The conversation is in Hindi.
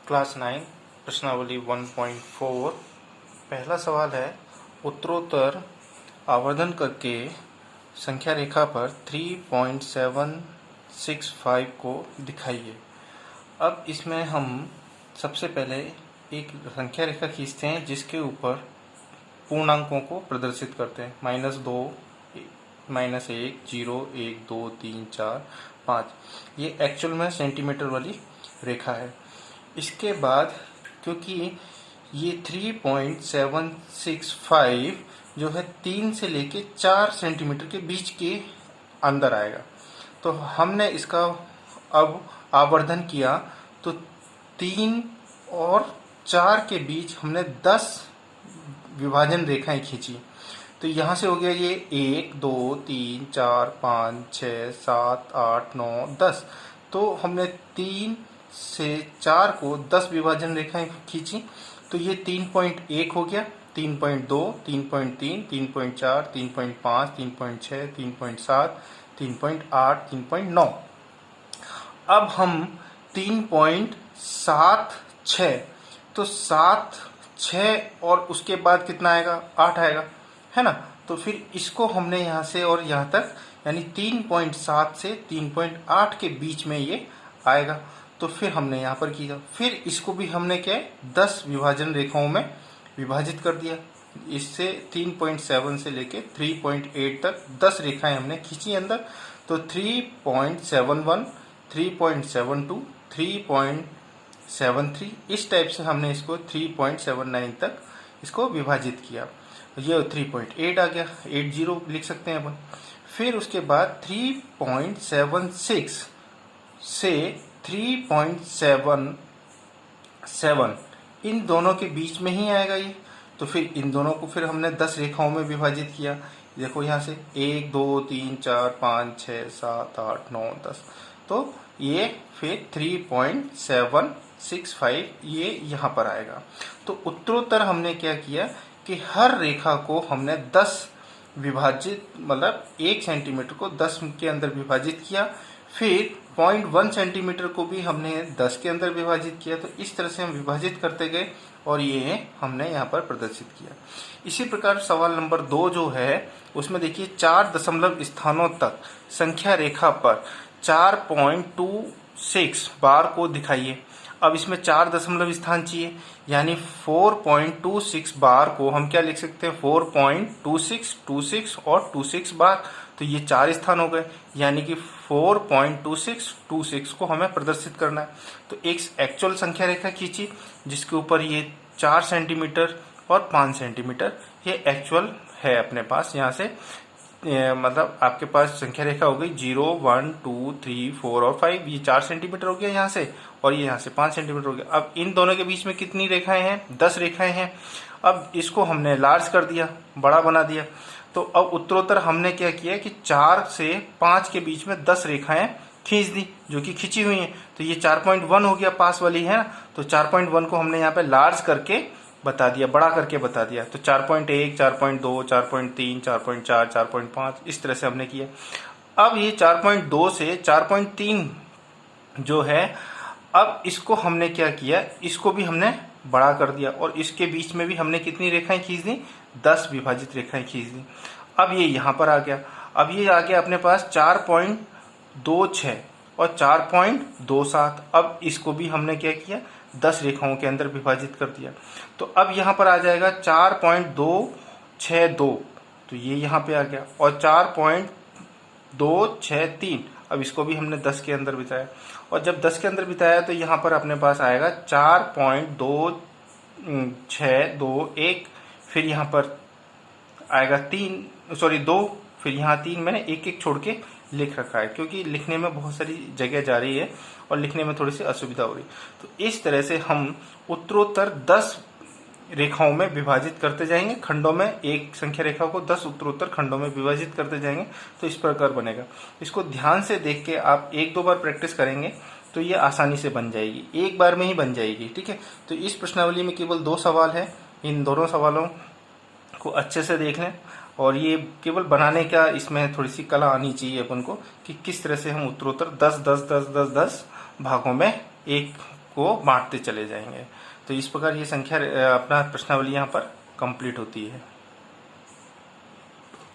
क्लास 9 प्रश्नावली 1.4 पहला सवाल है उत्तरोत्तर आवर्धन करके संख्या रेखा पर 3.765 को दिखाइए। अब इसमें हम सबसे पहले एक संख्या रेखा खींचते हैं जिसके ऊपर पूर्णांकों को प्रदर्शित करते हैं। -2, -1, 0, 1, 2, 3, 4, 5। ये एक्चुअल में सेंटीमीटर वाली रेखा है। इसके बाद क्योंकि ये 3.765 जो है 3 से लेके 4 सेंटीमीटर के बीच के अंदर आएगा, तो हमने इसका अब आवर्धन किया तो 3 और 4 के बीच हमने 10 विभाजन रेखाएं खींची। तो यहाँ से हो गया ये 1, 2, 3, 4, 5, 6, 7, 8, 9, 10। तो हमने 3 से 4 को 10 विभाजन रेखाएं खींची, तो ये 3.1 हो गया, 3.2, 3.3, 3.4, 3.5, 3.6, 3.7, 3.8, 3.9। अब हम 3.76, तो 7, 6 और उसके बाद कितना आएगा, 8 आएगा, है ना। तो फिर इसको हमने यहाँ से और यहाँ तक यानी 3.7 से 3.8 के बीच में ये आएगा। तो फिर हमने यहाँ पर किया, फिर इसको भी हमने क्या 10 विभाजन रेखाओं में विभाजित कर दिया। इससे 3.7 से लेके 3.8 तक 10 रेखाएं हमने खींची अंदर। तो 3.71, 3.72, 3.73 इस टाइप से हमने इसको 3.79 तक इसको विभाजित किया। ये 3.8 आ गया, 80 लिख सकते हैं अपन। फिर उसके बाद 3.76 से 3.77 इन दोनों के बीच में ही आएगा ये। तो फिर इन दोनों को फिर हमने 10 रेखाओं में विभाजित किया। देखो यहाँ से 1, 2, 3, 4, 5, 6, 7, 8, 9, 10। तो ये फिर 3.765 ये यहाँ पर आएगा। तो उत्तरोत्तर हमने क्या किया कि हर रेखा को हमने 10 विभाजित, मतलब 1 सेंटीमीटर को 10 के अंदर विभाजित किया। फिर 0.1 सेंटीमीटर को भी हमने 10 के अंदर विभाजित किया। तो इस तरह से हम विभाजित करते गए और ये हमने यहाँ पर प्रदर्शित किया। इसी प्रकार सवाल नंबर 2 जो है उसमें देखिए 4 दशमलव स्थानों तक संख्या रेखा पर 4.26 बार को दिखाइए। अब इसमें 4 दशमलव स्थान चाहिए, यानी 4.26 बार को हम क्या लिख सकते हैं, 4.26, 26 और 26 बार। तो ये 4 स्थान हो गए, यानी कि 4.26, 26 को हमें प्रदर्शित करना है। तो एक एक्चुअल संख्या रेखा खींची जिसके ऊपर ये 4 सेंटीमीटर और 5 सेंटीमीटर ये एक्चुअल है अपने पास। यहाँ से मतलब आपके पास संख्या रेखा हो गई 0, 1, 2, 3, 4 और 5। ये 4 सेंटीमीटर हो गया यहाँ से, और ये यहाँ से 5 सेंटीमीटर हो गया। अब इन दोनों के बीच में कितनी रेखाएं हैं, 10 रेखाएं हैं। अब इसको हमने लार्ज कर दिया, बड़ा बना दिया। तो अब उत्तरोत्तर हमने क्या किया कि 4 से 5 के बीच में 10 रेखाएं खींच दी जो कि खींची हुई हैं। तो ये 4.1 हो गया, पास वाली है ना। तो 4.1 को हमने यहाँ पे लार्ज करके बता दिया, बड़ा करके बता दिया। तो 4.1, 4.2, 4.3, 4.4, 4.5 इस तरह से हमने किया। अब ये 4.2 से 4.3 जो है, अब इसको हमने क्या किया, इसको भी हमने बड़ा कर दिया और इसके बीच में भी हमने कितनी रेखाएं खींच दी, 10 विभाजित रेखाएं खींच दी। अब ये यहाँ पर आ गया। अब ये आ गया अपने पास 4.26 और 4.27। अब इसको भी हमने क्या किया, 10 रेखाओं के अंदर विभाजित कर दिया। तो अब यहाँ पर आ जाएगा 4.262, तो ये यहाँ पे आ गया, और 4.263। अब इसको भी हमने 10 के अंदर बिताया, और जब 10 के अंदर बिताया तो यहाँ पर अपने पास आएगा 4.2621। फिर यहाँ पर आएगा 2, फिर यहाँ 3। मैंने एक एक छोड़ के लिख रखा है क्योंकि लिखने में बहुत सारी जगह जा रही है और लिखने में थोड़ी सी असुविधा हो रही है। तो इस तरह से हम उत्तरोत्तर 10 रेखाओं में विभाजित करते जाएंगे, खंडों में। एक संख्या रेखा को 10 उत्तरोत्तर खंडों में विभाजित करते जाएंगे, तो इस प्रकार बनेगा। इसको ध्यान से देख के आप 1-2 बार प्रैक्टिस करेंगे तो ये आसानी से बन जाएगी, एक बार में ही बन जाएगी, ठीक है। तो इस प्रश्नावली में केवल 2 सवाल है, इन दोनों सवालों को अच्छे से देख लें। और ये केवल बनाने का, इसमें थोड़ी सी कला आनी चाहिए अपन को कि किस तरह से हम उत्तरोत्तर 10 10 10 10 10 भागों में एक को बांटते चले जाएंगे। तो इस प्रकार ये संख्या अपना प्रश्नावली यहाँ पर कंप्लीट होती है।